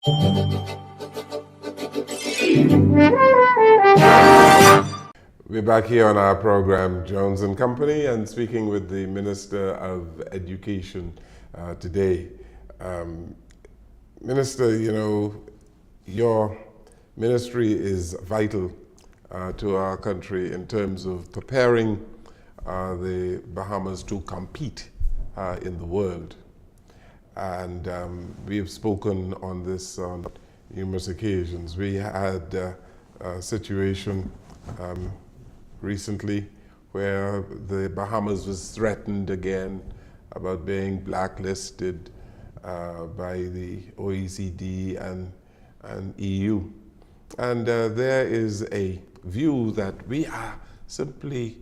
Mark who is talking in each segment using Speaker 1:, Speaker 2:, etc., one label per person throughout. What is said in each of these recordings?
Speaker 1: We're back here on our program, Jones and Company, and speaking with the Minister of Education today. Minister, you know, your ministry is vital to our country in terms of preparing the Bahamas to compete in the world. And we've spoken on this on numerous occasions. We had a situation recently where the Bahamas was threatened again about being blacklisted by the OECD and EU. And there is a view that we are simply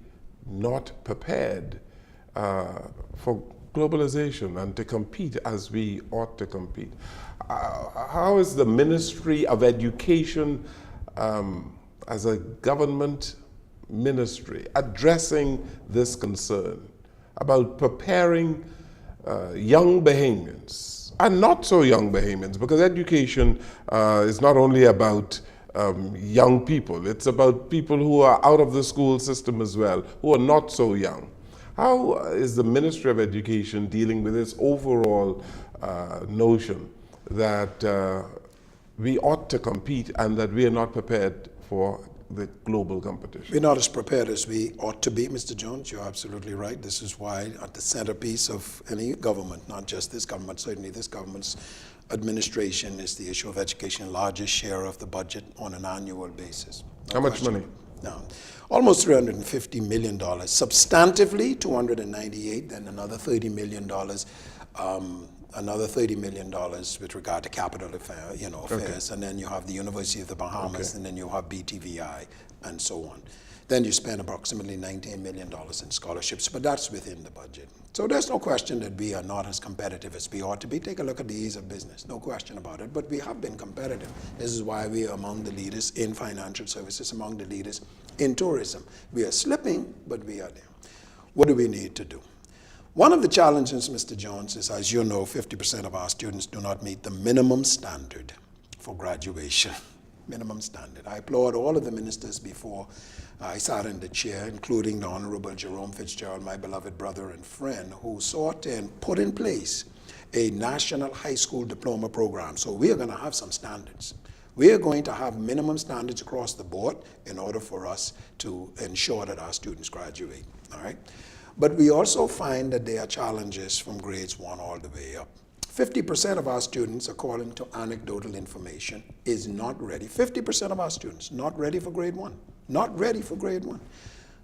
Speaker 1: not prepared for globalization and to compete as we ought to compete. How is the Ministry of Education as a government ministry addressing this concern about preparing young Bahamians and not so young Bahamians, because education is not only about young people, it's about people who are out of the school system as well, who are not so young. How is the Ministry of Education dealing with this overall notion that we ought to compete and that we are not prepared for the global competition?
Speaker 2: We're not as prepared as we ought to be, Mr. Jones. You're absolutely right. This is why at the centerpiece of any government, not just this government, certainly this government's administration, is the issue of education, largest share of the budget on an annual basis.
Speaker 1: How much money?
Speaker 2: No, almost $350 million. Substantively, 298, then another $30 million. Another $30 million with regard to capital affairs, okay. And then you have the University of the Bahamas, okay. And then you have BTVI, and so on. Then you spend approximately $19 million in scholarships, but that's within the budget. So there's no question that we are not as competitive as we ought to be. Take a look at the ease of business, no question about it, but we have been competitive. This is why we are among the leaders in financial services, among the leaders in tourism. We are slipping, but we are there. What do we need to do? One of the challenges, Mr. Jones, is, as you know, 50% of our students do not meet the minimum standard for graduation. Minimum standard. I applaud all of the ministers before I sat in the chair, including the Honorable Jerome Fitzgerald, my beloved brother and friend, who sought and put in place a national high school diploma program. So we are going to have some standards. We are going to have minimum standards across the board in order for us to ensure that our students graduate. All right? But we also find that there are challenges from grades 1 all the way up. 50% of our students, according to anecdotal information, is not ready. 50% of our students not ready for grade 1. Not ready for grade 1.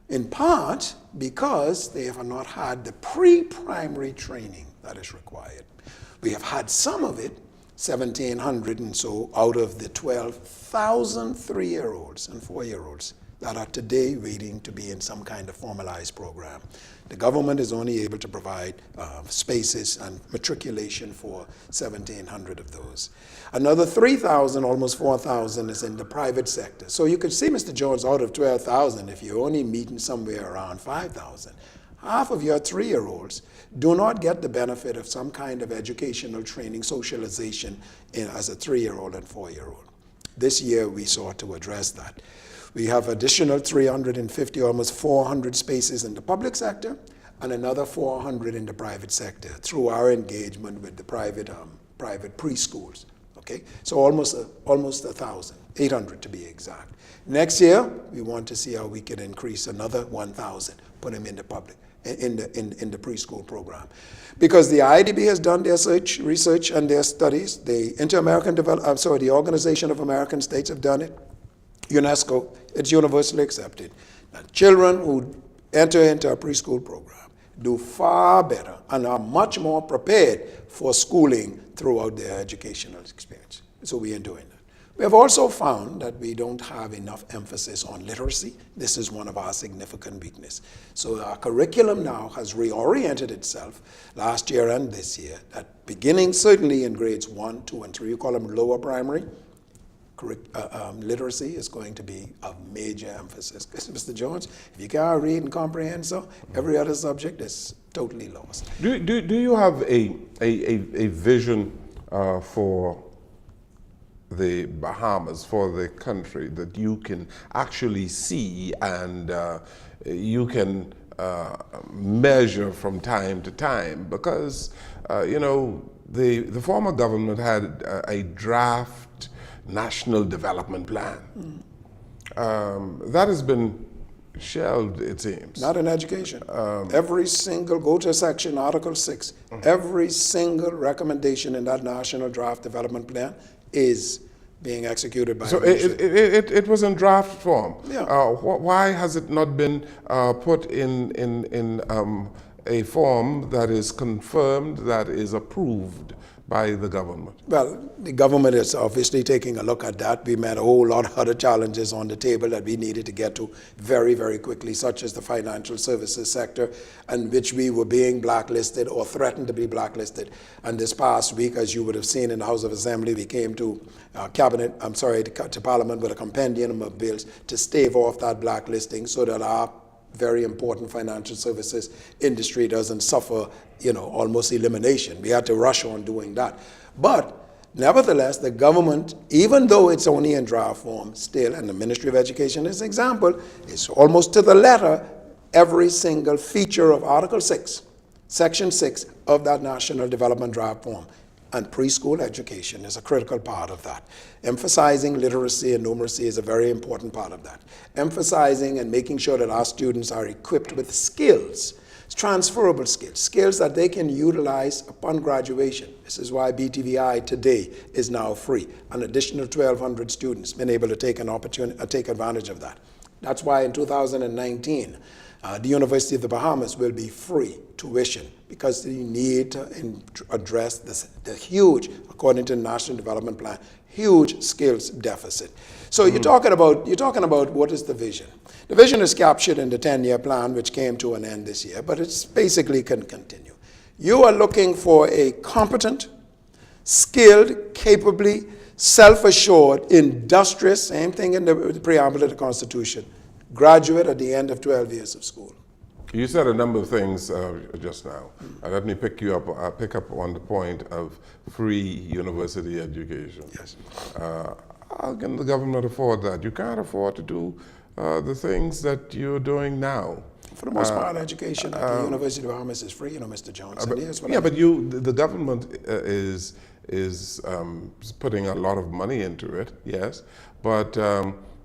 Speaker 2: In part because they have not had the pre-primary training that is required. We have had some of it, 1,700 and so, out of the 12,000 3-year-olds and 4-year-olds that are today waiting to be in some kind of formalized program. The government is only able to provide spaces and matriculation for 1,700 of those. Another 3,000, almost 4,000, is in the private sector. So you could see, Mr. Jones, out of 12,000, if you're only meeting somewhere around 5,000, half of your 3-year-olds do not get the benefit of some kind of educational training, socialization as a 3-year-old and 4-year-old. This year, we sought to address that. We have additional 350, almost 400 spaces in the public sector and another 400 in the private sector through our engagement with the private preschools. Okay, so almost 1,000, 800 to be exact. Next year, we want to see how we can increase another 1,000, put them in the public, in the preschool program. Because the IDB has done their research and their studies. The the Organization of American States have done it. UNESCO, it's universally accepted that children who enter into a preschool program do far better and are much more prepared for schooling throughout their educational experience. So we are doing that. We have also found that we don't have enough emphasis on literacy. This is one of our significant weaknesses. So our curriculum now has reoriented itself last year and this year, that beginning certainly in grades 1, 2, and 3, you call them lower primary, literacy is going to be a major emphasis. Because Mr. Jones, if you can't read and comprehend, so every other subject is totally lost.
Speaker 1: Do you have a vision for the Bahamas, for the country, that you can actually see and you can measure from time to time? Because, you know, the former government had a draft national development plan. That has been shelved, it seems.
Speaker 2: Not in education. Every single, go to section Article 6, every single recommendation in that National Draft Development Plan is being executed by
Speaker 1: So
Speaker 2: the ministry.
Speaker 1: it was in draft form.
Speaker 2: Yeah.
Speaker 1: Why has it not been put in a form that is confirmed, that is approved by the government?
Speaker 2: Well, the government is obviously taking a look at that. We met a whole lot of other challenges on the table that we needed to get to very, very quickly, such as the financial services sector, in which we were being blacklisted or threatened to be blacklisted. And this past week, as you would have seen in the House of Assembly, we came to to Parliament with a compendium of bills to stave off that blacklisting so that our very important financial services industry doesn't suffer, you know, almost elimination. We had to rush on doing that. But nevertheless, the government, even though it's only in draft form still, and the Ministry of Education is an example, is almost to the letter every single feature of Article 6, Section 6 of that National Development Draft Form. And preschool education is a critical part of that. Emphasizing literacy and numeracy is a very important part of that. Emphasizing and making sure that our students are equipped with skills, transferable skills, skills that they can utilize upon graduation. This is why BTVI today is now free. An additional 1,200 students been able to take advantage of that. That's why in 2019, the University of the Bahamas will be free tuition, because they need to address the huge, according to the National Development Plan, huge skills deficit. So you're talking about what is the vision. The vision is captured in the 10-year plan, which came to an end this year, but it's basically can continue. You are looking for a competent, skilled, capably, self-assured, industrious, same thing in the preamble of the Constitution, graduate at the end of 12 years of school.
Speaker 1: You said a number of things just now. Let me pick up on the point of free university education.
Speaker 2: Yes.
Speaker 1: How can the government afford that? You can't afford to do the things that you're doing now.
Speaker 2: For the most part, education at the University of the Bahamas is free, you know, Mr. Johnson.
Speaker 1: But the government is putting a lot of money into it, yes. But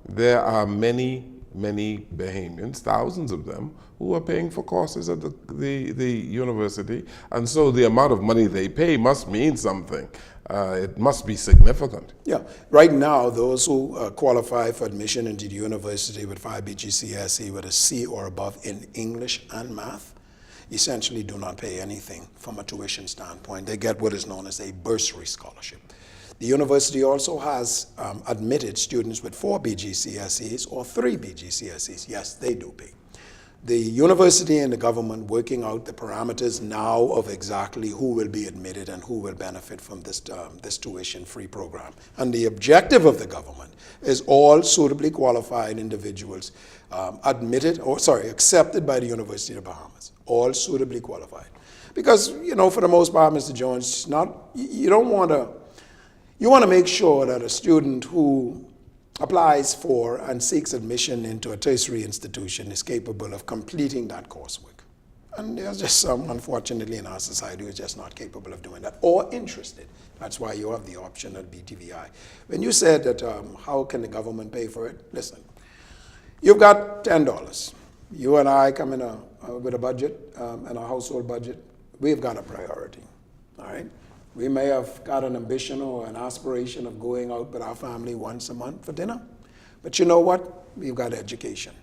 Speaker 1: there are many Bahamians, thousands of them, who are paying for courses at the university, and so the amount of money they pay must mean something. It must be significant.
Speaker 2: Yeah, right now, those who qualify for admission into the university with 5 BGCSE with a C or above in English and math essentially do not pay anything from a tuition standpoint. They get what is known as a bursary scholarship. The university also has admitted students with 4 BGCSEs or 3 BGCSEs. Yes, they do pay. The university and the government working out the parameters now of exactly who will be admitted and who will benefit from this tuition-free program. And the objective of the government is all suitably qualified individuals accepted by the University of the Bahamas, all suitably qualified. Because, you know, for the most part, Mr. Jones, you want to make sure that a student who applies for and seeks admission into a tertiary institution is capable of completing that coursework. And there's just some, unfortunately, in our society who is just not capable of doing that or interested. That's why you have the option at BTVI. When you said that how can the government pay for it, listen, you've got $10. You and I come in with a budget and a household budget. We've got a priority, all right? We may have got an ambition or an aspiration of going out with our family once a month for dinner. But you know what? We've got education.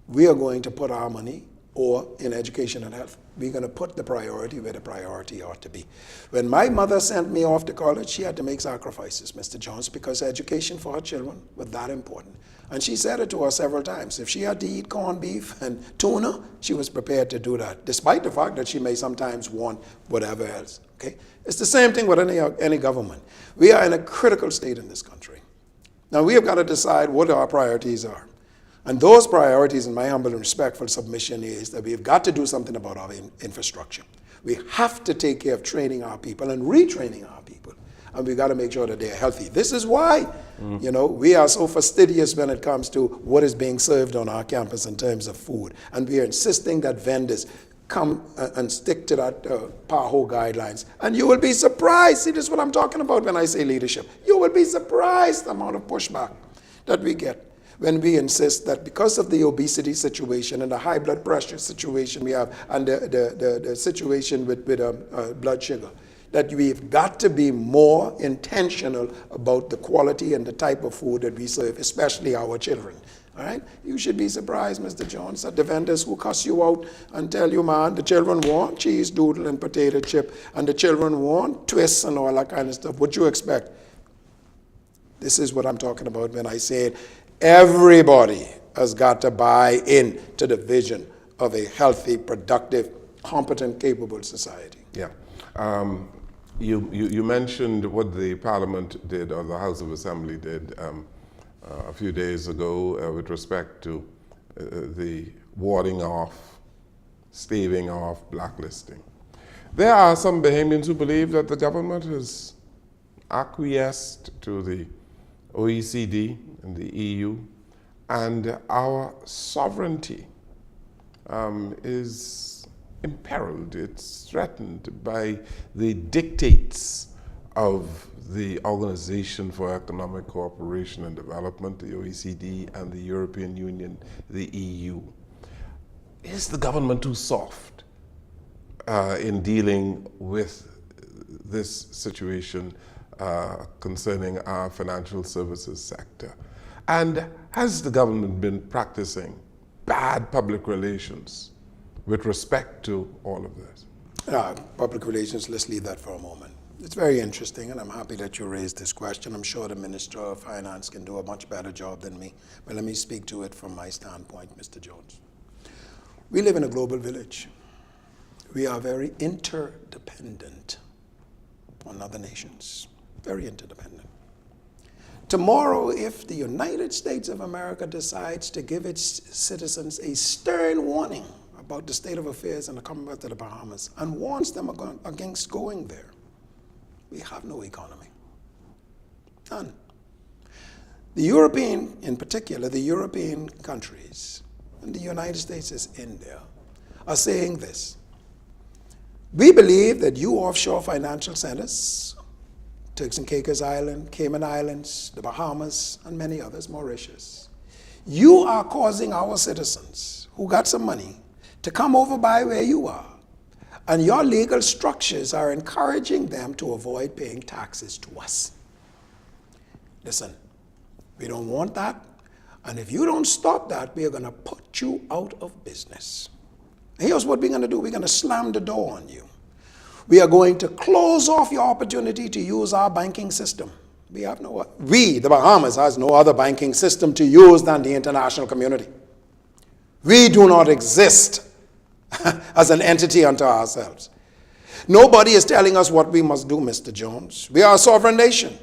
Speaker 2: We are going to put our money, or in education and health, we're going to put the priority where the priority ought to be. When my mother sent me off to college, she had to make sacrifices, Mr. Jones, because education for her children was that important. And she said it to us several times. If she had to eat corned beef and tuna, she was prepared to do that, despite the fact that she may sometimes want whatever else. Okay? It's the same thing with any government. We are in a critical state in this country. Now, we have got to decide what our priorities are. And those priorities, in my humble and respectful submission, is that we've got to do something about our infrastructure. We have to take care of training our people and retraining our people. and we got to make sure that they're healthy. This is why, we are so fastidious when it comes to what is being served on our campus in terms of food, and we are insisting that vendors come and stick to that PAHO guidelines. And you will be surprised. See, this is what I'm talking about when I say leadership. You will be surprised the amount of pushback that we get when we insist that because of the obesity situation and the high blood pressure situation we have and the situation with blood sugar, that we've got to be more intentional about the quality and the type of food that we serve, especially our children. All right? You should be surprised, Mr. Jones, at the vendors who cuss you out and tell you, man, the children want cheese doodle and potato chip, and the children want twists and all that kind of stuff. What you expect? This is what I'm talking about when I say everybody has got to buy in to the vision of a healthy, productive, competent, capable society.
Speaker 1: Yeah. You mentioned what the Parliament did, or the House of Assembly did, a few days ago with respect to the warding off, staving off, blacklisting. There are some Bahamians who believe that the government has acquiesced to the OECD and the EU, and our sovereignty is imperiled. It's threatened by the dictates of the Organization for Economic Cooperation and Development, the OECD, and the European Union, the EU. Is the government too soft in dealing with this situation concerning our financial services sector? And has the government been practicing bad public relations with respect to all of this?
Speaker 2: Public relations, let's leave that for a moment. It's very interesting, and I'm happy that you raised this question. I'm sure the Minister of Finance can do a much better job than me, but let me speak to it from my standpoint, Mr. Jones. We live in a global village. We are very interdependent on other nations, very interdependent. Tomorrow, if the United States of America decides to give its citizens a stern warning about the state of affairs in the Commonwealth of the Bahamas and warns them against going there, we have no economy. None. The European, in particular, the European countries, and the United States is in there, are saying this. We believe that you offshore financial centers, Turks and Caicos Island, Cayman Islands, the Bahamas, and many others, Mauritius, you are causing our citizens who got some money to come over by where you are. And your legal structures are encouraging them to avoid paying taxes to us. Listen, we don't want that. And if you don't stop that, we are going to put you out of business. Here's what we're going to do. We're going to slam the door on you. We are going to close off your opportunity to use our banking system. The Bahamas, has no other banking system to use than the international community. We do not exist as an entity unto ourselves. Nobody is telling us what we must do, Mr. Jones. We are a sovereign nation.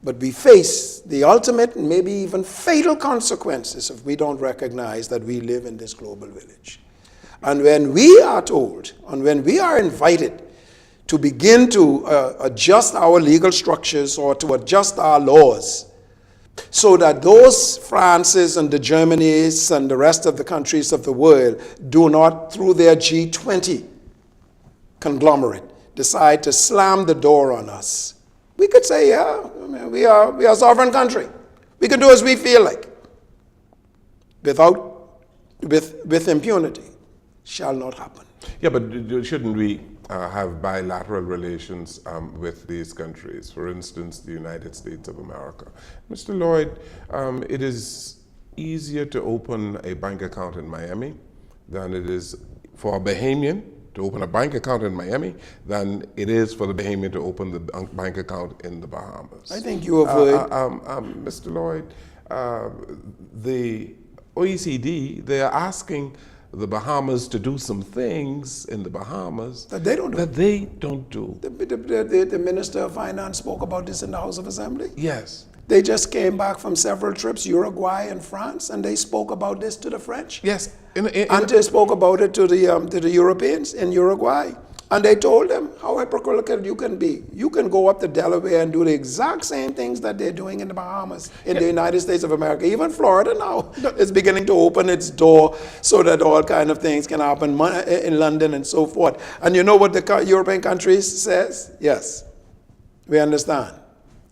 Speaker 2: But we face the ultimate and maybe even fatal consequences if we don't recognize that we live in this global village. And when we are told, and when we are invited to begin to adjust our legal structures or to adjust our laws, so that those Frances and the Germanys and the rest of the countries of the world do not, through their G20 conglomerate, decide to slam the door on us. We could say, yeah, we are a sovereign country. We can do as we feel like, with impunity. Shall not happen.
Speaker 1: Yeah, but shouldn't we have bilateral relations with these countries? For instance, the United States of America. Mr. Lloyd, it is easier to open a bank account in Miami than it is for a Bahamian to open a bank account in Miami than it is for the Bahamian to open the bank account in the Bahamas.
Speaker 2: I think you avoid...
Speaker 1: Mr. Lloyd, the OECD, they are asking the Bahamas to do some things in the Bahamas
Speaker 2: that they don't do. The Minister of Finance spoke about this in the House of Assembly.
Speaker 1: Yes.
Speaker 2: They just came back from several trips, Uruguay and France, and they spoke about this to the French.
Speaker 1: Yes.
Speaker 2: And they spoke about it to the Europeans in Uruguay. And they told them how hypocritical you can be. You can go up to Delaware and do the exact same things that they're doing in the Bahamas, in the United States of America. Even Florida now is beginning to open its door so that all kind of things can happen in London and so forth. And you know what the European countries says? Yes, we understand.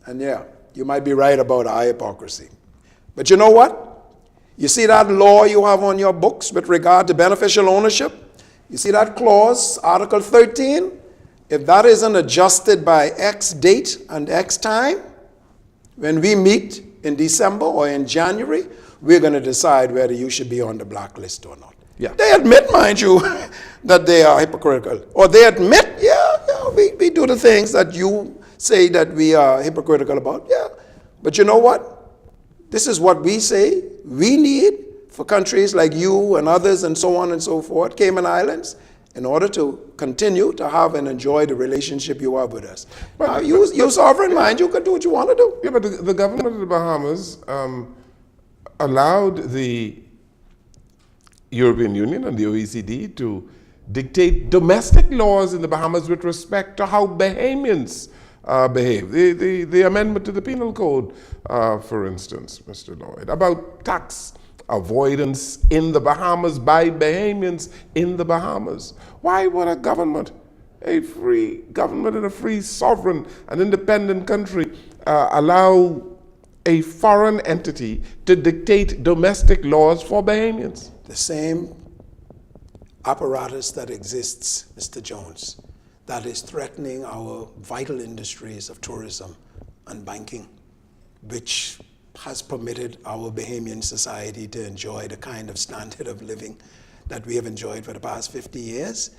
Speaker 2: And yeah, you might be right about our hypocrisy. But you know what? You see that law you have on your books with regard to beneficial ownership? You see that clause, Article 13? If that isn't adjusted by X date and X time, when we meet in December or in January, we're going to decide whether you should be on the blacklist or not.
Speaker 1: Yeah.
Speaker 2: They admit, mind you, that they are hypocritical. Or they admit, we do the things that you say that we are hypocritical about. Yeah. But you know what? This is what we say we need for countries like you and others and so on and so forth, Cayman Islands, in order to continue to have and enjoy the relationship you have with us. Now, you sovereign mind, you can do what you want to do.
Speaker 1: Yeah, but the government of the Bahamas allowed the European Union and the OECD to dictate domestic laws in the Bahamas with respect to how Bahamians behave. The amendment to the Penal Code, for instance, Mr. Lloyd, about tax avoidance in the Bahamas by Bahamians in the Bahamas. Why would a government, a free government and a free sovereign and independent country, allow a foreign entity to dictate domestic laws for Bahamians?
Speaker 2: The same apparatus that exists, Mr. Jones, that is threatening our vital industries of tourism and banking, which has permitted our Bahamian society to enjoy the kind of standard of living that we have enjoyed for the past 50 years.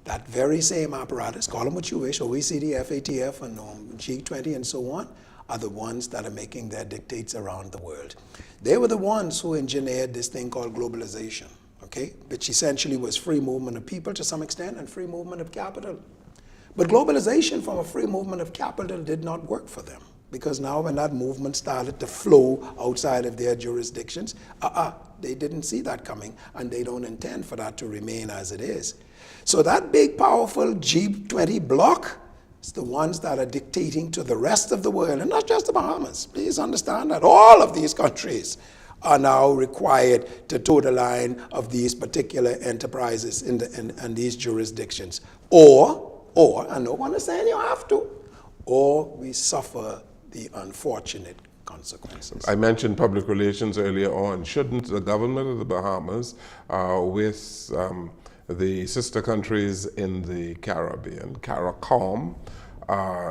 Speaker 2: That very same apparatus, call them what you wish, OECD, FATF, and G20 and so on, are the ones that are making their dictates around the world. They were the ones who engineered this thing called globalization, okay, which essentially was free movement of people to some extent and free movement of capital. But globalization from a free movement of capital did not work for them. Because now when that movement started to flow outside of their jurisdictions, they didn't see that coming, and they don't intend for that to remain as it is. So that big, powerful G20 bloc is the ones that are dictating to the rest of the world, and not just the Bahamas. Please understand that all of these countries are now required to toe the line of these particular enterprises in these jurisdictions. Or, and no one is saying you have to, or we suffer the unfortunate consequences.
Speaker 1: I mentioned public relations earlier on. Shouldn't the government of the Bahamas, with the sister countries in the Caribbean, CARICOM,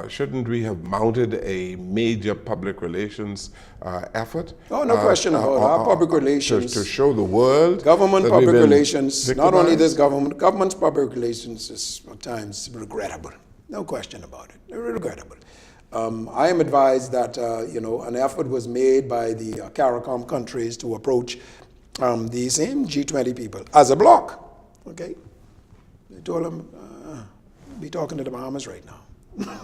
Speaker 1: shouldn't we have mounted a major public relations effort?
Speaker 2: Oh, no question about our public relations.
Speaker 1: To show the world.
Speaker 2: Government public relations, not only this government, government's public relations is at times regrettable. No question about it. They're regrettable. I am advised that an effort was made by the CARICOM countries to approach the same G20 people as a bloc. Okay, they told them, "Be talking to the Bahamas right now."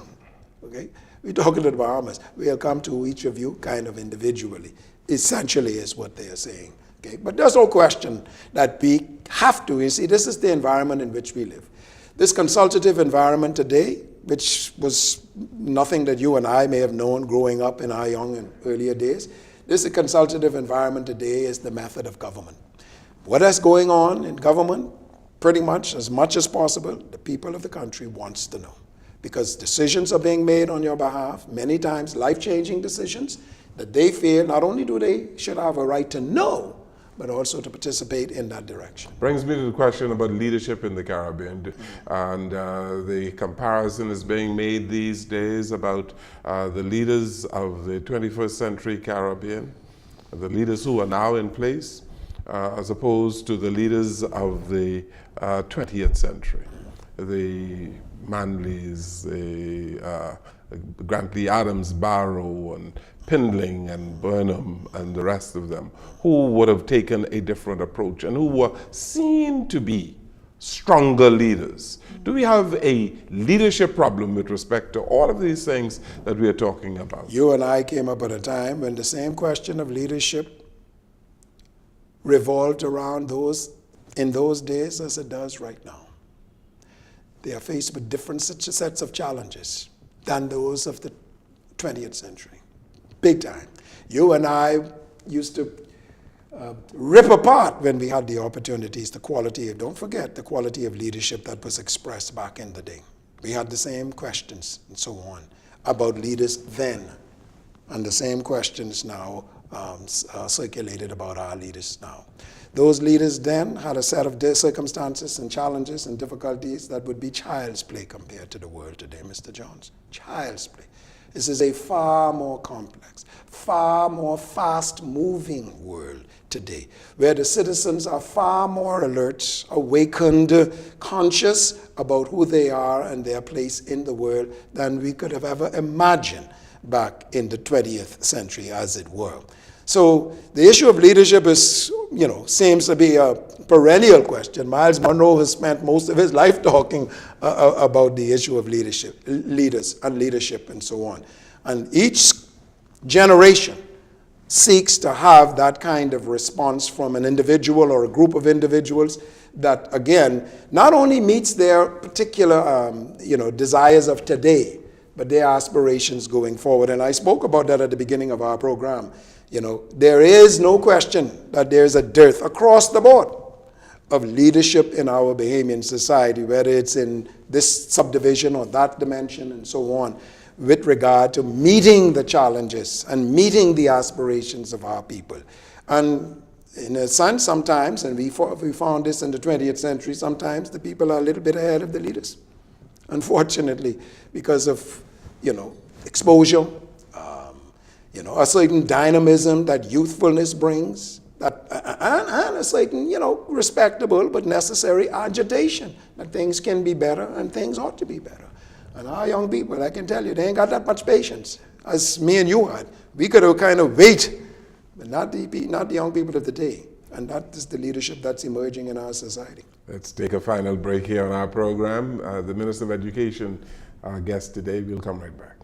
Speaker 2: Okay, we're talking to the Bahamas. We'll come to each of you kind of individually. Essentially, is what they are saying. Okay, but there's no question that we have to. You see, this is the environment in which we live. This consultative environment today, which was nothing that you and I may have known growing up in our young and earlier days. This consultative environment today is the method of government. What is going on in government, pretty much as possible, the people of the country wants to know. Because decisions are being made on your behalf, many times life-changing decisions, that they feel not only do they should have a right to know, but also to participate in that direction.
Speaker 1: Brings me to the question about leadership in the Caribbean. And the comparison is being made these days about the leaders of the 21st century Caribbean, the leaders who are now in place, as opposed to the leaders of the 20th century. The Manleys, the Grantley Adams Barrow, and Pindling and Burnham and the rest of them, who would have taken a different approach and who were seen to be stronger leaders. Do we have a leadership problem with respect to all of these things that we are talking about?
Speaker 2: You and I came up at a time when the same question of leadership revolved around those in those days as it does right now. They are faced with different sets of challenges than those of the 20th century. Big time. You and I used to rip apart when we had the opportunities, the quality of, don't forget, the quality of leadership that was expressed back in the day. We had the same questions and so on about leaders then, and the same questions now circulated about our leaders now. Those leaders then had a set of circumstances and challenges and difficulties that would be child's play compared to the world today, Mr. Jones. Child's play. This is a far more complex, far more fast-moving world today, where the citizens are far more alert, awakened, conscious about who they are and their place in the world than we could have ever imagined back in the 20th century, as it were. So the issue of leadership is, seems to be a perennial question. Miles Monroe has spent most of his life talking about the issue of leadership, leaders and leadership and so on. And each generation seeks to have that kind of response from an individual or a group of individuals that, again, not only meets their particular, desires of today, but their aspirations going forward. And I spoke about that at the beginning of our program. There is no question that there's a dearth across the board of leadership in our Bahamian society, whether it's in this subdivision or that dimension and so on, with regard to meeting the challenges and meeting the aspirations of our people. And in a sense, sometimes, and we found this in the 20th century, sometimes the people are a little bit ahead of the leaders, unfortunately, because of, exposure, a certain dynamism that youthfulness brings, and a certain, respectable but necessary agitation that things can be better and things ought to be better. And our young people, I can tell you, they ain't got that much patience as me and you had. We could have kind of wait, but not the young people of the day. And that is the leadership that's emerging in our society. Let's take a final break here on our program. The Minister of Education, our guest today, will come right back.